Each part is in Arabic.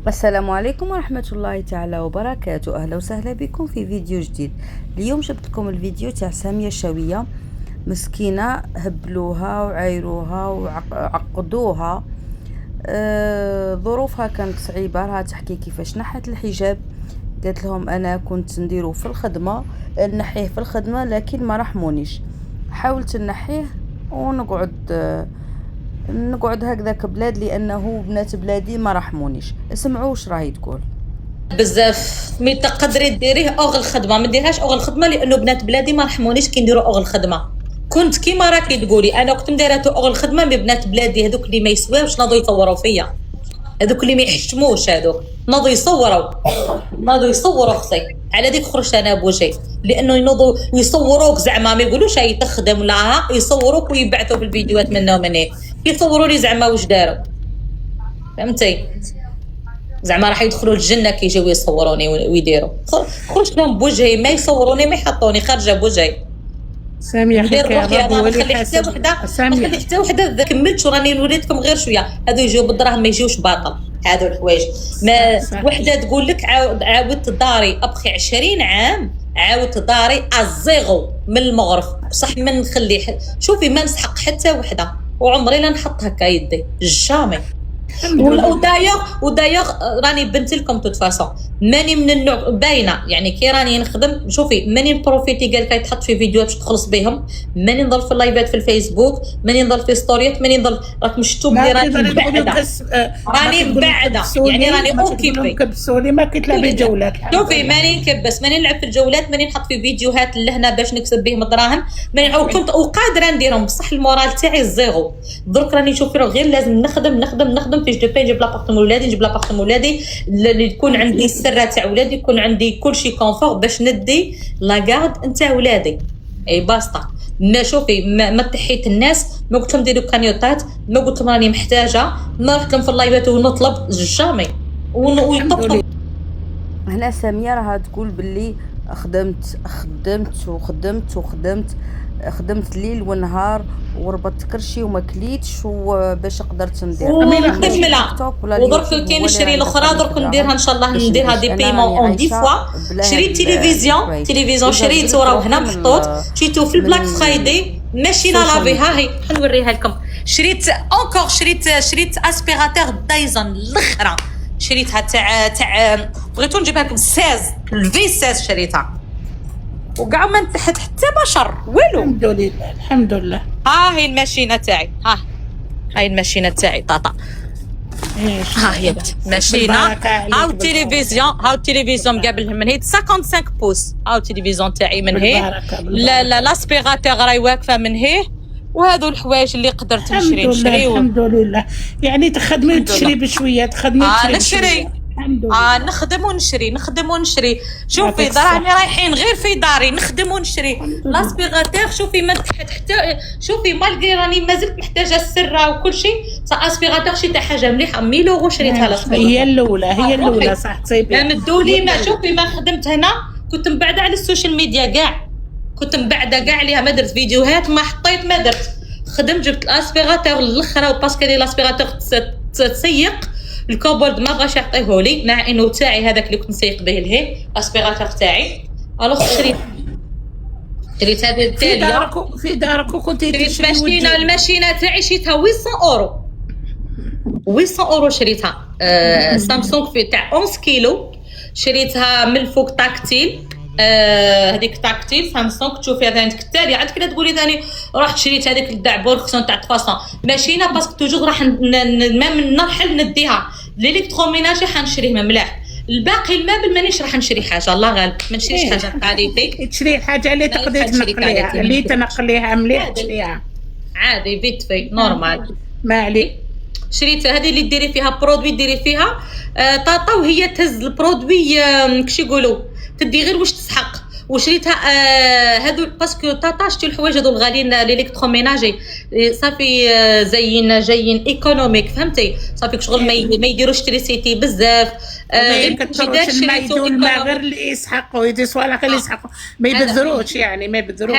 السلام عليكم ورحمة الله تعالى وبركاته. أهلا وسهلا بكم في فيديو جديد. اليوم جبت لكم الفيديو تاع سامية الشاوية، مسكينة هبلوها وعايروها وعقدوها. ظروفها كانت صعيبة، راها تحكي كيفاش نحت الحجاب. قالت لهم أنا كنت نديرو في الخدمة، نحيه في الخدمة لكن ما رحمونيش، حاولت نحيه ونقعد هكذاك بلاد لانه بنات بلادي ما رحمونيش. اسمعوا واش راهي تقول. بزاف مي تقدري ديريه اوغ الخدمه، ما نديرهاش اوغ الخدمه لانه بنات بلادي ما رحمونيش كي نديروا اوغ الخدمه. كنت كيما راكي تقولي انا كنت مديراتو اوغ الخدمه، مي بنات بلادي هذوك اللي ما يسواوش ناضوا يصوروا فيا، هذوك اللي ما يحشموش، هذوك ناضوا يصوروا اختي. على ديك خرجت انا بوجهي، لانه ينوضوا يصوروك زعما ما يقولوش هاي تخدم لا، يصوروك ويبعثوا بالفيديوهات منه ومن هيك يصوروا لي زعما واش داروا، فهمتي؟ زعما راح يدخلوا الجنه كي يجيو يصوروني ويديروا. خرجت لهم بوجهي، ما يصوروني ما يحطوني، خارجه بوجهي. سامية ندير روحي انا، نخلي حتى وحده، نخلي حتى وحده كملت راني نوريتكم غير شويه. هذو يجيو بالدراهم ما يجيوش باطل، هذو الحوايج. ما وحده تقول لك عاودت داري ابخي 20 عام، عاودت داري الزيغو من المغرب، بصح ما نخلي شوفي ما نسحق حتى وحده، وعمري لا نحط هكا يدي جامي. ودايوغ راني بنت لكم توت فاسون، ماني من النوع باينه، يعني كي راني نخدم شوفي ماني نبروفيتي قال لك تحط في فيديوهات باش تخلص بهم، ماني نضل في اللايفات في الفيسبوك، ماني نضل في ستوريات، ماني نضل راك مشتوب لي راني بعده، راني بعده يعني راني اوكيبي. كبسوني ما كنت لعب جولات. شوفي ماني نكبس، ماني نلعب في الجولات، ماني نحط في فيديوهات لهنا باش نكسب بهم الدراهم، ماني كنت وقادره نديرهم، بصح المورال تاعي زيرو. درك راني نشوف غير لازم نخدم فيش دو بي، نجيب لابارتمون ولادي، نجيب لابارتمون ولادي اللي يكون عندي السره تاع ولادي، يكون عندي كلشي كونفور باش ندي لاكارد نتاع ولادي. اي باسطه. ما شوفي ما تحيت الناس، ما قلت لهم ديروا كانيوطات، ما قلت لهم راني محتاجه، ما رحت لهم في اللايفات ونطلب جامي ويطبطب. هنا سامية راها تقول باللي خدمت ليل ونهار وربطت كرشي وما كليتش باش قدرت ندير مكمله. ودرك كاين نشري الاخرى، درك نديرها ان شاء الله نديرها دي بايمون اون 10 فوا. شريت تلفزيون شريته راه هنا محطوط، شريته في البلاك فرايدي، ماشينا لافي ها هي نوريها لكم. شريت اسبيراتور دايزون الاخرى، شريتها تاع بغيتو نجيبها لكم 16 الفي 16 شريتها، وكاع ما نتحت حتى بشر والو. الحمد لله. ها هي الماشينه تاعي، هاي الماشينه تاعي طاطا، ها هي ماشينه. هاو التلفزيون مقابل من هي 55 بوس، هاو التلفزيون تاعي من هي، لا لاسبيراتور راهي واقفه من هي، وهذو الحوايج اللي قدرت نشري. الحمد لله. يعني تخدمي وتشري بشويه، تخدمي نشري نخدم ونشري. شوفي راني رايحين غير في داري نخدم ونشري لاسبيراتور. شوفي ما تحت حتى شوفي مالغري راني مازلت محتاجه السره وكل شيء، اسبيراتور شريتها حاجه مليحه 1000 اورو شريتها لاسبيراتور. هي الاولى صح تصيبي. مدوا لي ما شوفي ما خدمت هنا، كنت مبعده على السوشيال ميديا كاع، كنت مبعده كاع عليها، ما درت فيديوهات، ما حطيت، ما درت. خدمت جبت الاسبيراتور الاخرى، باسكو لي الاسبيراتور تسيق الكوبورد ما بغاش يعطيه لي، مع انه تاعي هذاك اللي كنت نسيق به الهي اسبيراتور تاعي. الوغ شريت هذه التاليه في دارك وكنت تشري الماشينه تاعي شريتها 800 اورو شريتها. سامسونج في تاع 11 كيلو، شريتها من الفوق تاكتيل. هذيك تاكتيل سامسونج. تشوفي هذا عندك التالي، عندك كذا تقولي ثاني رحت شريت هذيك تاع بوركسون تاع فاصون ماشينه، باسكو توجور راح نرحل نديها الالكتروميناجي حنشريه مملاح. الباقي المابل مانيش راح نشري حاجه، الله غالب ما نشريش حاجه قاليتي. تشري الحاجه اللي تقدري تنقليها، اللي تنقليها مليح تشريها عادي فيت في نورمال ما عليك. شريت هذه اللي ديري فيها برودوي، ديري فيها طاطا وهي تهز البرودوي كش يقولوا تدي غير واش تسحق. وشريتها هذو باسكو طاطا شتي الحوايج هذو الغاليين الالكتروميناجي صافي جايين ايكونوميك، فهمتي؟ صافي شغل ما يديروش تريسيتي بزاف. جدار شريتو الماء غير اللي يسحقوا يديسوا على غير يسحقوا، ما يبذروش يعني ما يبذروش.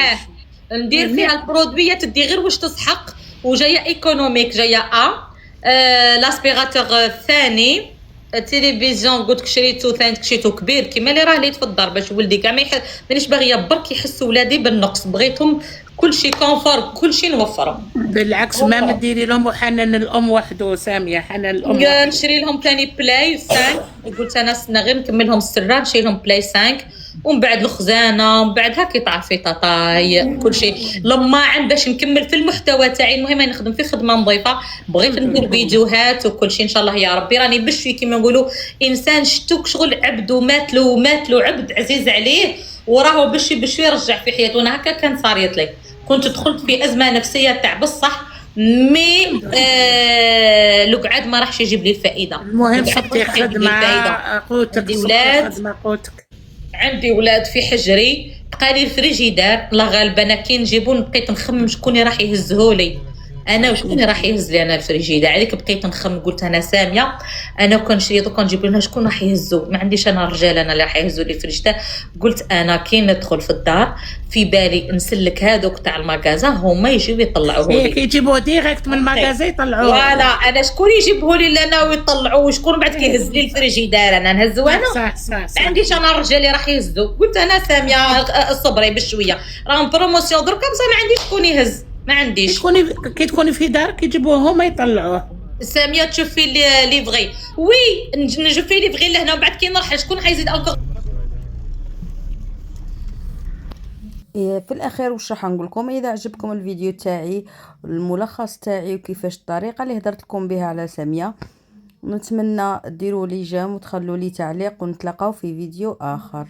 ندير فيها البرودويه تدي غير واش تسحق، وجايه ايكونوميك، جايه لاسبيراتور الثاني التلفزيون قلت لك شريتو ثاني شريتو كبير كيما اللي راه ليت في الدار باش ولدي كاع مانيش باغيه برك يحسوا ولادي بالنقص، بغيتهم كلشي كونفور كلشي نوفرهم. بالعكس ما ديري لهم وحنان الام وحده ساميه، حنان الام وحده. نشري لهم ثاني بلاي 5 قلت انا سنا غير نكملهم السره نشري لهم بلاي 5 ومن بعد الخزانه ومن بعد هاكي تعرفي طاطاي كلشي لماعن باش نكمل في المحتوى تاعي. المهم راني نخدم في خدمه نظيفه، بغيت ندير فيديوهات وكلشي ان شاء الله يا ربي. راني بشوي كيما نقولوا انسان شتوك شغل عبد ومات له عبد عزيز عليه وراهو بشوي رجع في حياته. وانا هكا كان صاريت لي، كنت دخلت في ازمه نفسيه تاع بصح مي القعاد ما راحش يجيب لي الفائده. المهم صدقي خدمه قوتك، خدمه قوتك. عندي ولاد في حجري، بقالي الفريجيدار الله غالب انا كي نجيبون بقيت نخمم شكون راح يهزهولي انا وشكون راح يهز لي انا الفريجيدار. عليك بقيت نخمم قلت انا ساميه انا كون شريت وكون نجيب لنا شكون راح يهزو، ما عنديش انا رجال انا اللي راح يهزوا لي الفريجيدار. قلت انا كي ندخل في الدار في بالي نسلك هذوك تاع المغازا هما يجيو يطلعوه لي. كيجيبوه ديريكت من المغازا يطلعوه. فوالا انا شكون يجيبه لي لنا ويطلعوه وشكون بعد كيهز لي الفريجيدار انا نهزو انا. صح. ما عنديش انا الرجال اللي راح يهزو. قلت انا ساميه صبري بشويه راهم بروموسيون دركا بصح ما عنديش شكون يهز، ما عنديش. كي تكوني في دارك يجيبوه هما يطلعوه. ساميه تشوفي لي فغي وي نشوفي لي فغي لهنا وبعد كي نرحل شكون حيزيد انكور. في الاخير واش راح نقول لكم، اذا عجبكم الفيديو تاعي الملخص تاعي وكيفاش الطريقه اللي هدرت لكم بها على ساميه، نتمنى ديروا لي جيم وتخلوا لي تعليق ونتلاقاو في فيديو اخر.